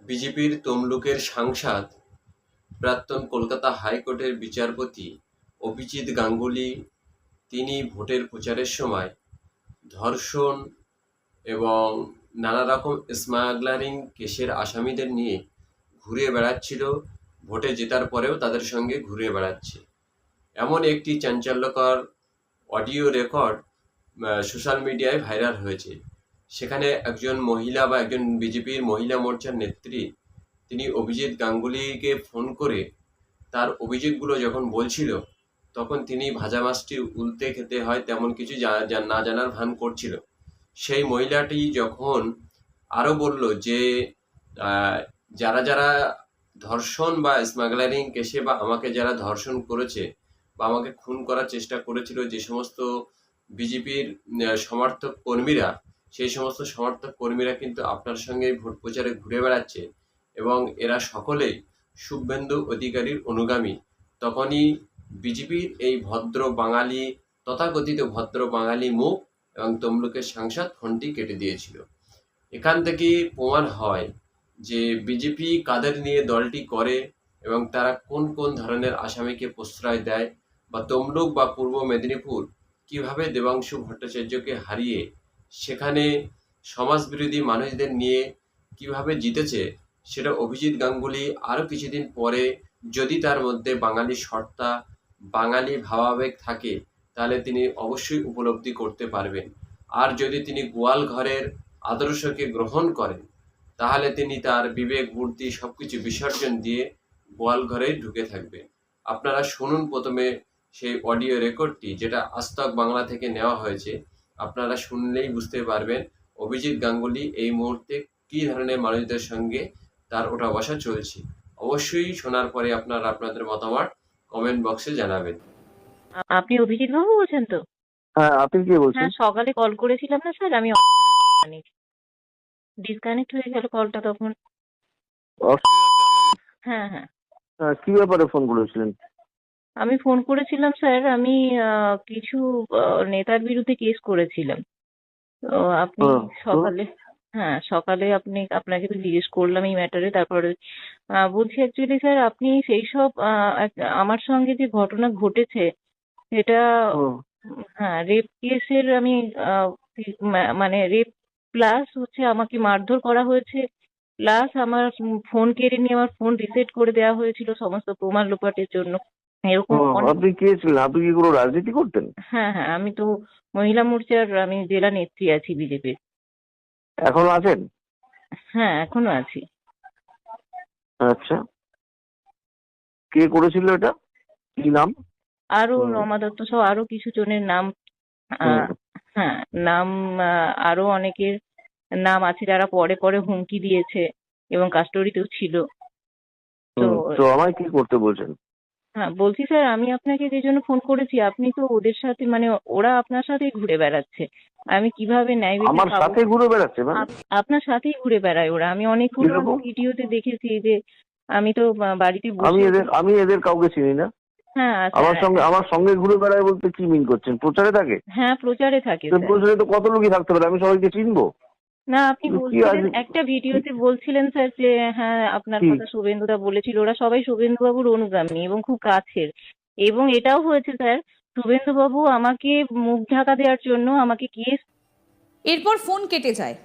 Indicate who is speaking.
Speaker 1: বিজেপির তমলুকের সাংসদ, প্রাক্তন কলকাতা হাইকোর্টের বিচারপতি অভিজিৎ গাঙ্গুলি তিনি ভোটের প্রচারের সময় ধর্ষণ এবং নানা রকম স্মাগলারিং কেসের আসামিদের নিয়ে ঘুরে বেড়াচ্ছিল, ভোটে জেতার পরেও তাদের সঙ্গে ঘুরে বেড়াচ্ছে। এমন একটি চাঞ্চল্যকর অডিও রেকর্ড সোশ্যাল মিডিয়ায় ভাইরাল হয়েছে। সেখানে একজন মহিলা বা একজন বিজেপির মহিলা মোর্চার নেত্রী তিনি অভিজিৎ গাঙ্গুলিকে ফোন করে তার অভিযোগগুলো যখন বলছিল, তখন তিনি ভাজা মাছটি উল্টে খেতে হয় তেমন কিছু না জানার ভান করছিল। সেই মহিলাটি যখন আরও বলল যে যারা যারা ধর্ষণ বা স্মাগলারিং কেসে বা আমাকে যারা ধর্ষণ করেছে বা আমাকে খুন করার চেষ্টা করেছিল, যে সমস্ত বিজেপির সমর্থক কর্মীরা, সেই সমস্ত সমর্থক কর্মীরা কিন্তু আপনার সঙ্গে ভোট প্রচারে ঘুরে বেড়াচ্ছে এবং এরা সকলেই শুভেন্দু অধিকারীর অনুগামী। তখনই বিজেপির এই ভদ্র বাঙালি, তথাকথিত ভদ্র বাঙালি মুখ এবং তমলুকের সাংসদ ফোনটি কেটে দিয়েছিল। এখান থেকে প্রমাণ হয় যে বিজেপি কাদের নিয়ে দলটি করে এবং তারা কোন কোন ধরনের আসামিকে প্রশ্রয় দেয়, বা তমলুক বা পূর্ব মেদিনীপুর কিভাবে দেবাংশু ভট্টাচার্যকে হারিয়ে সেখানে সমাজবিরোধী মানুষদের নিয়ে কিভাবে জিতেছে, সেটা অভিজিৎ গাঙ্গুলি আরও কিছুদিন পরে, যদি তার মধ্যে বাঙালি সত্তা, বাঙালি ভাবাবেগ থাকে, তাহলে তিনি অবশ্যই উপলব্ধি করতে পারবেন। আর যদি তিনি গোয়াল ঘরের আদর্শকে গ্রহণ করেন, তাহলে তিনি তার বিবেক বুদ্ধি সবকিছু বিসর্জন দিয়ে গোয়াল ঘরেই ঢুকে থাকবেন। আপনারা শুনুন প্রথমে সেই অডিও রেকর্ডটি, যেটা আজ তক বাংলা থেকে নেওয়া হয়েছে। আপনারা শুনলেই বুঝতে পারবেন অভিজিৎ গাঙ্গুলি এই মুহূর্তে কী ধরনের মানুষদের সঙ্গে তার ওঠা বসা চলছে। অবশ্যই শোনার পরে আপনারা আপনাদের মতামত কমেন্ট বক্সে জানাবেন।
Speaker 2: আপনি অভিজিৎ বাবু বলছেন তো?
Speaker 3: হ্যাঁ, আপনি কে বলছেন?
Speaker 2: হ্যাঁ, সকালে কল করেছিলাম না স্যার, আমি ডিসকানেক্ট হয়ে গেল কলটা তখন। হ্যাঁ হ্যাঁ,
Speaker 3: কি ব্যাপারে ফোন করেছিলেন?
Speaker 2: আমি ফোন করেছিলাম স্যার, আমি কিছু নেতার বিরুদ্ধে কেস করেছিলাম। তো আপনি সকালে, হ্যাঁ সকালে আপনাকে তো জিজ্ঞেস করলাম এই ম্যাটারে। তারপরে বলছি অ্যাকচুয়ালি স্যার, আপনি সেই সব আমার সঙ্গে যে ঘটনা ঘটেছে সেটা, হ্যাঁ রেপ কেসের, আমি মানে রেপ প্লাস হচ্ছে আমাকে মারধর করা হয়েছে, প্লাস আমার ফোন কেড়ে নিয়ে আমার ফোন রিসেট করে দেওয়া হয়েছিল সমস্ত প্রমাণ লোপাটের জন্য, এরকম
Speaker 3: আপনি কে ছিলেন? আপনি কি কোনো রাজনীতি করতেন?
Speaker 2: হ্যাঁ হ্যাঁ, আমি তো মহিলা মোর্চার, আমি জেলা নেত্রী আছি বিজেপির।
Speaker 3: এখনো আছেন?
Speaker 2: হ্যাঁ, এখনো আছি।
Speaker 3: আচ্ছা, কে করেছিল এটা? কি নাম?
Speaker 2: আরো রমা দত্ত সহ আরো কিছু জনের নাম, হ্যাঁ নাম, আরো অনেকের নাম আছে যারা পরে পরে হুমকি দিয়েছে এবং কাস্টডিতেও ছিল।
Speaker 3: তো আমায় কি করতে বলছেন?
Speaker 2: হ্যাঁ বলছি স্যার, আমি আপনাকে যে জন্য ফোন করেছি, আপনি তো ওদের সাথে, মানে ওরা আপনার সাথেই ঘুরে বেড়াচ্ছে, আমি কিভাবে ন্যায় বিচার
Speaker 3: আমার
Speaker 2: পাবো?
Speaker 3: সাথে ঘুরে বেড়াচ্ছে মানে?
Speaker 2: আপনার সাথেই ঘুরে বেড়ায় ওরা, আমি অনেকগুলো ভিডিওতে দেখেছি যে, আমি তো বাড়িতে
Speaker 3: আমি এদের কাউকে চিনি না।
Speaker 2: হ্যাঁ
Speaker 3: আমার সঙ্গে ঘুরে বেড়ায় বলতে কি মিন করছেন? প্রচারে থাকে?
Speaker 2: হ্যাঁ প্রচারে থাকে।
Speaker 3: প্রচারে তো কত লোকই থাকতে পারে, আমি সবাইকে চিনবো?
Speaker 2: না, আপনি বলছিলেন একটা ভিডিওতে, বলছিলেন স্যার যে হ্যাঁ আপনার কথা শুভেন্দুদা বলেছিল, ওরা সবাই শুভেন্দু বাবুর অনুগামী এবং খুব কাছের। এবং এটাও হয়েছে স্যার, শুভেন্দু বাবু আমাকে মুখ ঢাকা দেওয়ার জন্য আমাকে কেস।
Speaker 4: এরপর ফোন কেটে যায়।